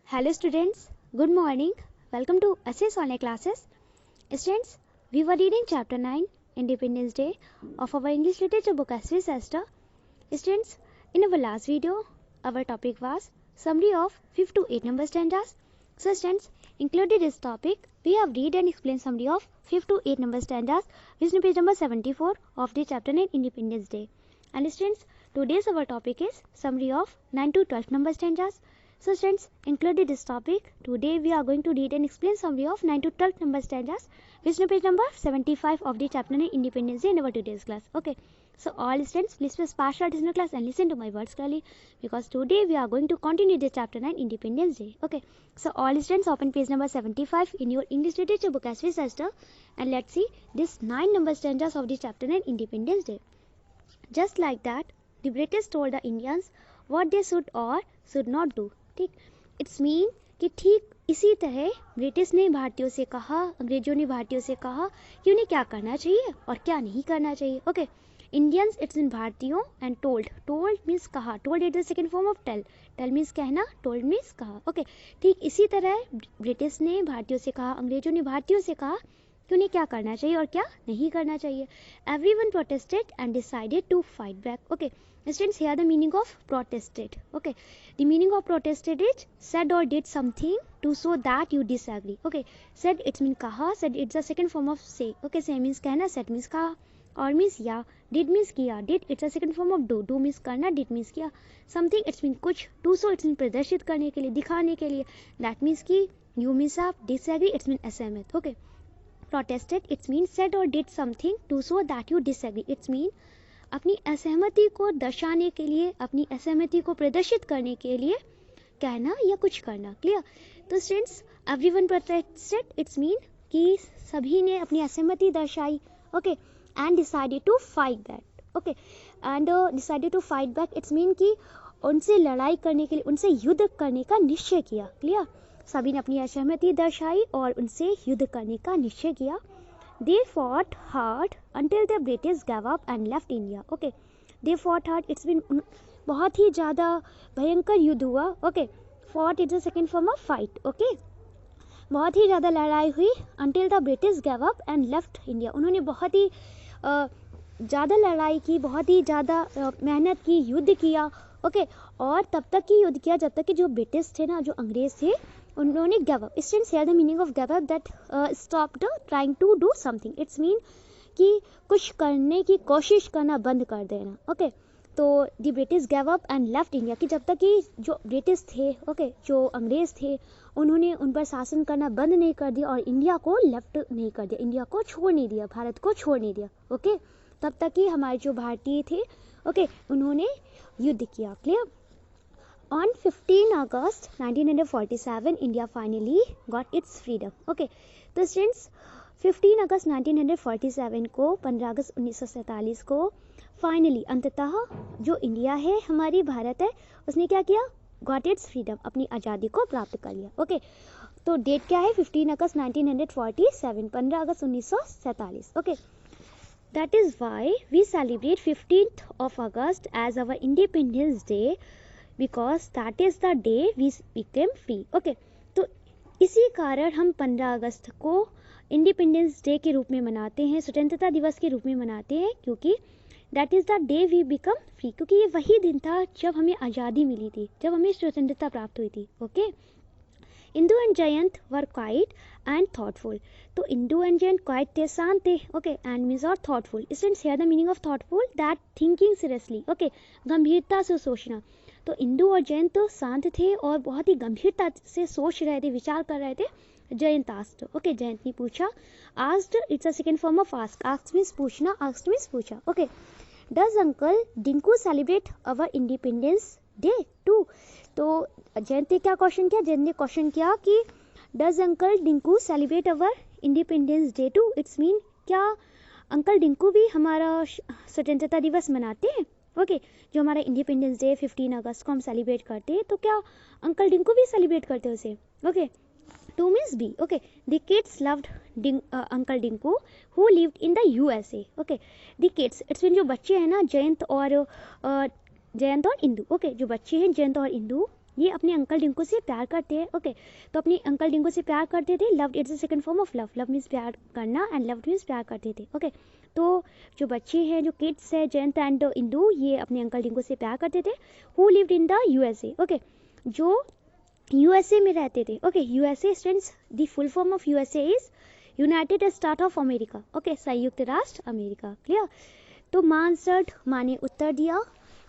Hello students, good morning. Welcome to Assess Online Classes. Students, we were reading chapter 9 Independence Day of our English literature book SV Sester. Students, in our last video, our topic was summary of 5 to 8 number stanzas. So students, included this topic, we have read and explained summary of 5 to 8 number stanzas, which is page number 74 of the chapter 9 Independence Day. And students, today's our topic is summary of 9 to 12 number stanzas. So students, included this topic, today we are going to read and explain summary of 9 to 12 number stanzas, which is page number 75 of the chapter 9 Independence Day in our today's class. Okay, so all students, please press past start in class and listen to my words clearly, because today we are going to continue the chapter 9 Independence Day. Okay, so all students, open page number 75 in your English literature book as we Sester, and let's see this 9 number stanzas of the chapter 9 Independence Day. Just like that, the British told the Indians what they should or should not do. ठीक, it's mean कि ठीक इसी तरह British ने भारतीयों से कहा, अंग्रेजों ने भारतीयों से कहा कि उन्हें क्या करना चाहिए और क्या नहीं करना चाहिए. ओके, इंडियंस इट्स इन भारतीयों एंड टोल्ड. टोल्ड मीन्स कहा, told is the second form of tell. Tell means कहना, टोल्ड मीन्स कहा. ओके, ठीक इसी तरह ब्रिटिश ने भारतीयों से कहा, अंग्रेजों ने भारतीयों से कहा कि उन्हें क्या करना चाहिए और क्या नहीं करना चाहिए. Everyone protested and decided to fight back. Okay, students, here the meaning of protested. Okay, the meaning of protested is said or did something to show that you disagree. Okay, said it's mean kaha, said it's the second form of say. Okay, say means कहना, said means कहा, or means या, did means किया, did it's the second form of do. Do means करना, did means किया. Something it's mean कुछ, to show it's mean प्रदर्शित करने के लिए, दिखाने के लिए. That means कि, you means आप, disagree it's mean असहमत. Okay, protested it's mean said or did something to show that you disagree. It's mean अपनी असहमति को दर्शाने के लिए, अपनी असहमति को प्रदर्शित करने के लिए कहना या कुछ करना. क्लियर? तो students, everyone protested it's mean कि सभी ने अपनी असहमति दर्शाई. Okay, and decided to fight back. Okay, and decided to fight back it's mean कि उनसे लड़ाई करने के लिए, उनसे युद्ध करने का निश्चय किया. क्लियर? सभी ने अपनी असहमति दर्शाई और उनसे युद्ध करने का निश्चय किया. They fought hard until the British gave up and left India. Okay, they fought hard. It's been बहुत ही ज़्यादा भयंकर युद्ध हुआ. Okay, fought is the second form of fight. Okay, बहुत ही ज़्यादा लड़ाई हुई until the British gave up and left India. उन्होंने बहुत ही ज़्यादा लड़ाई की, बहुत ही ज़्यादा मेहनत की, युद्ध किया. ओके, और तब तक ही युद्ध किया जब तक कि जो ब्रिटिश थे ना, जो अंग्रेज थे, उन्होंने give up. Students, here the meaning of give up that stopped trying to do something. It's mean कि कुछ करने की कोशिश करना बंद कर देना. ओके, तो the British give up and left India, कि जब तक कि जो ब्रिटिश थे, ओके, जो अंग्रेज थे, उन्होंने उन पर शासन करना बंद नहीं कर दिया और इंडिया को लेफ्ट नहीं कर दिया, इंडिया को छोड़ नहीं दिया, भारत को छोड़ नहीं दिया. ओके, तब तक कि हमारे जो भारतीय थे, ओके, उन्होंने युद्ध किया. Clear? On 15 August 1947, India finally got its freedom. Okay, तो students, 15 अगस्त 1947 को, 15 अगस्त 1947 को फाइनली, अंततः जो इंडिया है, हमारी भारत है, उसने क्या किया? गॉट इट्स फ्रीडम, अपनी आज़ादी को प्राप्त कर लिया. ओके, तो डेट क्या है? 15 अगस्त 1947, 15 अगस्त 1947. Okay, that is why we celebrate 15th of August as our Independence Day, because that is the day we became free. Okay, तो इसी कारण हम 15 अगस्त को इंडिपेंडेंस डे के रूप में मनाते हैं, स्वतंत्रता दिवस के रूप में मनाते हैं, क्योंकि that is the day we become free, क्योंकि ये वही दिन था जब हमें आज़ादी मिली थी, जब हमें स्वतंत्रता प्राप्त हुई थी. Okay, Indu and Jayant were quiet and thoughtful. तो इंदू एंड जयंत क्वाइट थे, शांत थे. ओके, एंड मीन्स और thoughtful. Students, here the meaning of thoughtful that thinking seriously. Okay, गंभीरता से सोचना. तो इंदू और जयंत तो शांत थे और बहुत ही गंभीरता से सोच रहे थे, विचार कर रहे थे. जयंत आस्क्ड. ओके, जयंत ने पूछा. Asked it's a second form of ask. Ask means पूछना, आस्क्ड मीन्स पूछा. Okay, does uncle Dinku celebrate our independence day too. तो जयंत ने क्या क्वेश्चन किया? जयंत ने क्वेश्चन किया कि does uncle Dinku celebrate our independence day too. It's mean क्या अंकल डिंकू भी हमारा स्वतंत्रता दिवस मनाते हैं? ओके, जो हमारा इंडिपेंडेंस डे 15 अगस्त को हम सेलिब्रेट करते हैं, तो क्या अंकल डिंकू भी सेलिब्रेट करते हैं उसे? ओके, टू मीन्स बी. Okay, the kids loved uncle Dinku who lived in the USA. Okay, the kids it's mean जो बच्चे हैं ना, जयंत और इंदू. ओके, जो बच्चे हैं जयंत और इंदू, ये अपने अंकल डिंको से प्यार करते हैं। ओके, तो अपने अंकल डिंको से प्यार करते थे। Loved it's the second form of love. Love means प्यार करना एंड लव्ड मीन्स प्यार करते थे। ओके, तो जो बच्चे हैं, जो किड्स है जयंत एंड इंदू, ये अपने अंकल डिंको से प्यार करते थे। Who lived in the USA. Okay, जो यूएसए में रहते थे। Okay, USA students, the full form of USA is United state of America. Okay, संयुक्त राष्ट्र अमेरिका। क्लियर। तो माँ आंसर्ड, माँ ने उत्तर दिया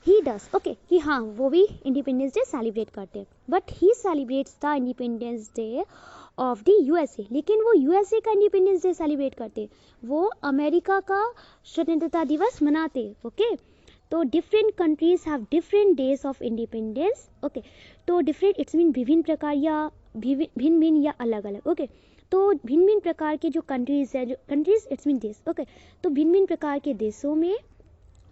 ही डस। ओके, कि हाँ वो भी इंडिपेंडेंस डे सेलिब्रेट करते हैं, but he celebrates the independence day of the USA. लेकिन वो यूएसए का इंडिपेंडेंस डे सेलिब्रेट करते, वो अमेरिका का स्वतंत्रता दिवस मनाते। ओके, तो different countries have different days of independence. Okay, तो डिफरेंट इट्स मीन विभिन्न प्रकार या भिन्न भिन्न या अलग अलग। ओके, तो भिन्न भिन्न प्रकार के जो कंट्रीज है, जो कंट्रीज इट्स मीन देश। ओके, तो भिन्न भिन्न प्रकार के देशों में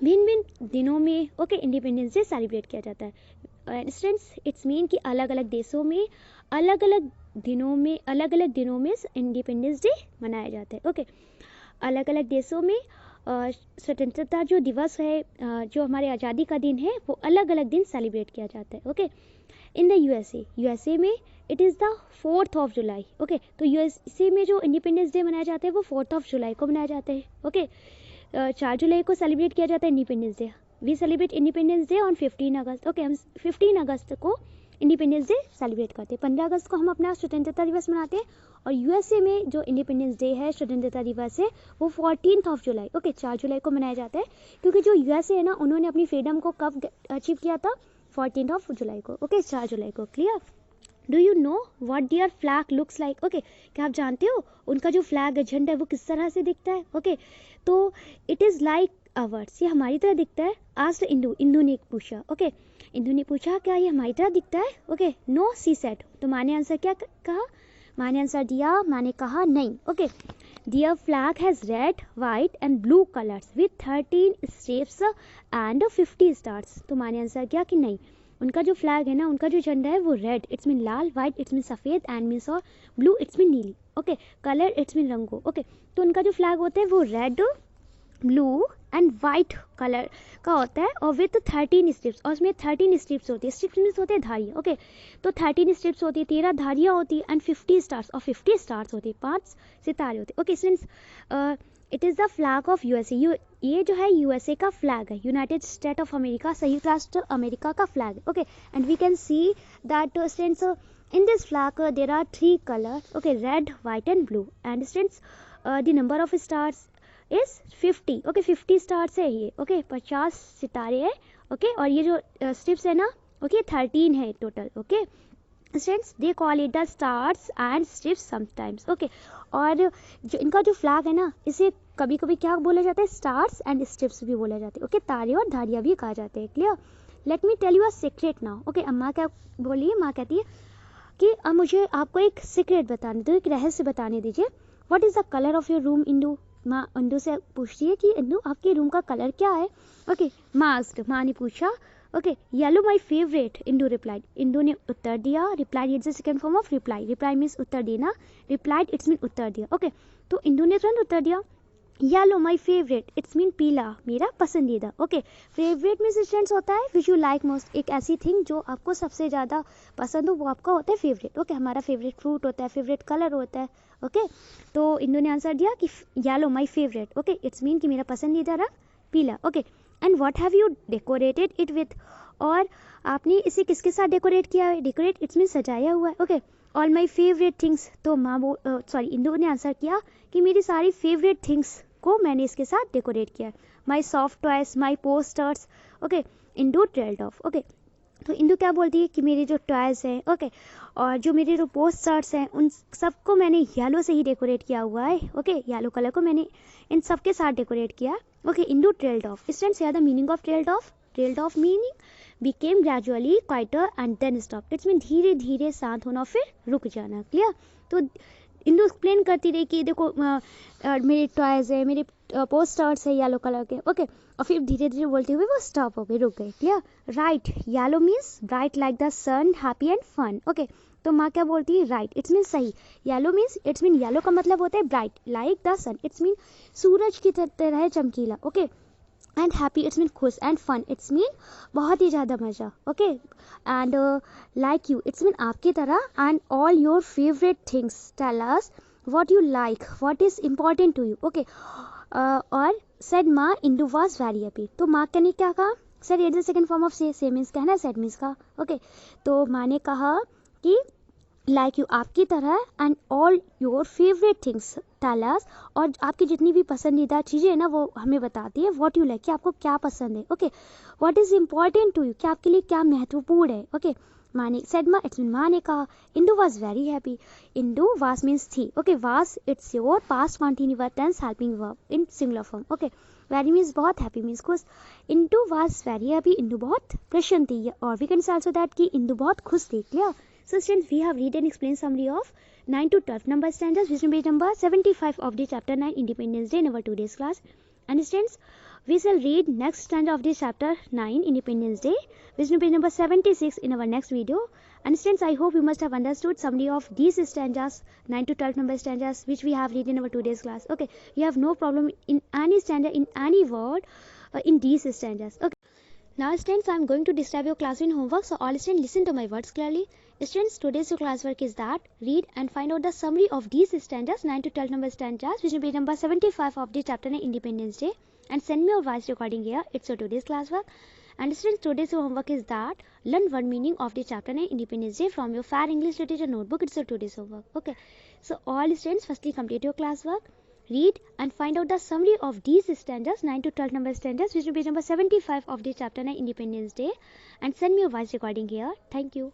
भिन्न भिन्न दिनों में ओके इंडिपेंडेंस डे सेलिब्रेट किया जाता है। स्टूडेंट्स, इट्स मीन कि अलग अलग देशों में अलग अलग दिनों में इंडिपेंडेंस डे मनाया जाता है। ओके, अलग अलग देशों में स्वतंत्रता जो दिवस है, जो हमारे आज़ादी का दिन है, वो अलग अलग दिन सेलिब्रेट किया जाता है। ओके, इन द यूएसए में it is the 4th of July। Okay, तो यूएसए में जो इंडिपेंडेंस डे मनाया जाता है वो 4th of July को मनाया जाता है। ओके, 4 जुलाई को सेलिब्रेट किया जाता है Independence Day. We celebrate Independence Day on 15 August. Okay, हम 15 अगस्त को इंडिपेंडेंस डे सेलिब्रेट करते हैं। 15 अगस्त को हम अपना स्वतंत्रता दिवस मनाते हैं। और यूएसए में जो इंडिपेंडेंस डे है, स्वतंत्रता दिवस है, वो 14th of July। ओके, 4 जुलाई को मनाया जाता है, क्योंकि जो यूएसए है ना, उन्होंने अपनी फ्रीडम को कब अचीव किया था? 14th of July को। ओके, 4 जुलाई को। Clear. Do you know what their flag looks like. Okay, क्या आप जानते हो उनका जो फ्लैग है, झंडा है, वो किस तरह से दिखता है? ओके, तो इट इज़ लाइक अवर्स, ये हमारी तरह दिखता है। आज तो इंदू ने पूछा। ओके, इंदू ने पूछा क्या ये हमारी तरह दिखता है? Okay, no she said. तो माँ ने आंसर क्या कहा? माँ ने आंसर दिया, माँ ने कहा नहीं। Okay, their flag has red, white and blue colours with 13 stripes and 50 stars. तो माँ ने आंसर किया कि नहीं, उनका जो फ्लैग है ना, उनका जो झंडा है वो red it's mean Lal, white it's mean सफ़ेद एंड मीन्स और ब्लू इट्स मीन नीली। ओके, कलर इट्स मीन रंगो। ओके, तो उनका जो फ्लैग होता है वो red, blue and white colour का होता है और विथ 13 स्ट्रिप्स, और उसमें 13 स्ट्रिप्स होती है। स्ट्रिप्स मीन्स होते हैं धारियाँ। ओके, तो 13 स्ट्रिप्स होती है, 13 धारियाँ होती है एंड 50 स्टार्स, और 50 स्टार्स होती है, 5 सितारे होते हैं। Okay students, it is the flag of USA. ये जो है यूएसए का फ्लैग है, यूनाइटेड स्टेट ऑफ अमेरिका, संयुक्त राष्ट्र अमेरिका का फ्लैग है। Okay, and we can see that students in this flag there are 3 colors, okay, red, white and blue, and students the number of stars is 50। okay, 50 stars है ये। okay, 50 सितारे हैं। okay, और ये जो strips है ना, okay, 13 है total. okay, students they call it the stars and strips sometimes। okay, और जो इनका जो फ्लैग है ना, इसे कभी कभी क्या बोला जाता है? स्टार्स एंड स्ट्रिप्स भी बोला जाता है। okay, तारे और धारियाँ भी कहा जाते हैं। Clear. Let me tell you a secret now. Okay, अम्मा क्या बोली है? माँ कहती है कि अब मुझे आपको एक सीक्रेट बताने दो, एक रहस्य बताने दीजिए। What is the colour of your room? Indu, माँ इंदू से पूछती है कि इंदू आपके रूम का कलर क्या है? ओके, माँ ने पूछा। Okay, yellow my favourite, Indu replied. Indu ने उत्तर दिया। Replied it's the second form of reply. Reply means उत्तर देना, रिप्लाइड इट्स मीन उत्तर दिया। ओके, तो इंदू ने तुरंत उत्तर दिया yellow my favourite, it's mean पीला, मेरा पसंदीदा। ओके, फेवरेट मीन्स स्टूडेंट्स होता है विच यू लाइक मोस्ट, एक ऐसी थिंग जो आपको सबसे ज़्यादा पसंद हो, वो आपका होता है फेवरेट। ओके, हमारा फेवरेट फ्रूट होता है, फेवरेट कलर होता है। ओके, तो इन्होंने ने आंसर दिया कि yellow my favourite. Okay, it's mean कि मेरा पसंदीदा रंग पीला। Okay, and what have you decorated it with, और आपने इसे किसके साथ डेकोरेट किया है? डेकोरेट इट्स मीन सजाया हुआ है। Okay, all my favourite things, तो इंदू ने आंसर किया कि मेरी सारी फेवरेट थिंग्स को मैंने इसके साथ डेकोरेट किया है। My soft toys, my posters. Okay, Indu trailed off. Okay, तो इंदू क्या बोलती है कि मेरे जो टॉयज हैं, ओके, और जो मेरे जो पोस्टर्स हैं, उन सबको मैंने येलो से ही डेकोरेट किया हुआ है। ओके, येलो कलर को मैंने इन सब के साथ डेकोरेट किया। Okay, Indu trailed off. Students, the meaning of trailed off? Trailed off meaning became gradually quieter and then stop. It's mean धीरे धीरे शांत होना, फिर रुक जाना। क्लियर। तो इंदू एक्सप्लेन करती रही कि देखो मेरे टॉयज है, मेरे पोस्टर्स है येलो कलर के। ओके, और फिर धीरे धीरे बोलते हुए वो स्टॉप हो गए, रुक गए। Clear. Right, yellow means bright like the sun, happy and fun. Okay, तो माँ क्या बोलती है? राइट, इट्स मीन सही। Yellow means it's mean yellow का मतलब होता है bright like the sun, it's mean सूरज की तरह चमकीला। Okay, and happy it's mean खुश, एंड फन इट्स मीन बहुत ही ज़्यादा मज़ा, okay. And like you it's mean आपकी तरह, and all your favourite things tell us what you like, what is important to you, okay. और said माँ Indu was very happy, तो माँ ने क्या कहा, sir it is the second form of से मीन्स का है ना, सेड मीन्स का, ओके। तो माँ ने कहा कि लाइक यू आपकी तरह, and all your favourite things tell us, और आपकी जितनी भी पसंदीदा चीज़ें हैं ना वो हमें बताती है, व्हाट यू लाइक कि आपको क्या पसंद है, okay. What is important to you कि आपके लिए क्या महत्वपूर्ण है, ओके। माँ ने सेड माँ इट्स मीन माँ ने कहा Indu was very happy, Indu was means थी, okay. Was it's your past continuous tense helping verb in singular form, okay. Very means बहुत, हैप्पी मीन्स खुश। Indu was very happy, Indu बहुत प्रसन्न थी, और we can say also that कि इंदू बहुत खुश थी, clear. So students, we have read and explained summary of 9 to 12 number stanzas, which is page number 75 of the chapter 9 Independence Day in our today's class. And students, we shall read next stanza of the chapter 9 Independence Day, which is page number 76 in our next video. And students, I hope you must have understood summary of these stanzas, 9 to 12 number stanzas, which we have read in our today's class. Okay, you have no problem in any stanza, in any word, in these stanzas. Okay. Now students, I am going to describe your class in homework, so all students listen to my words clearly. Students, today's your classwork is that read and find out the summary of these stanzas, 9 to 12 number stanzas, which will be number 75 of the chapter 9 Independence Day, and send me your voice recording here. It's your today's classwork. And students, today's your homework is that learn one meaning of the chapter 9 Independence Day from your Fair English Literature notebook. It's your today's homework. Okay. So all students, firstly complete your classwork. Read and find out the summary of these stanzas, 9 to 12 number stanzas, which will be number 75 of the chapter 9 Independence Day, and send me your voice recording here. Thank you.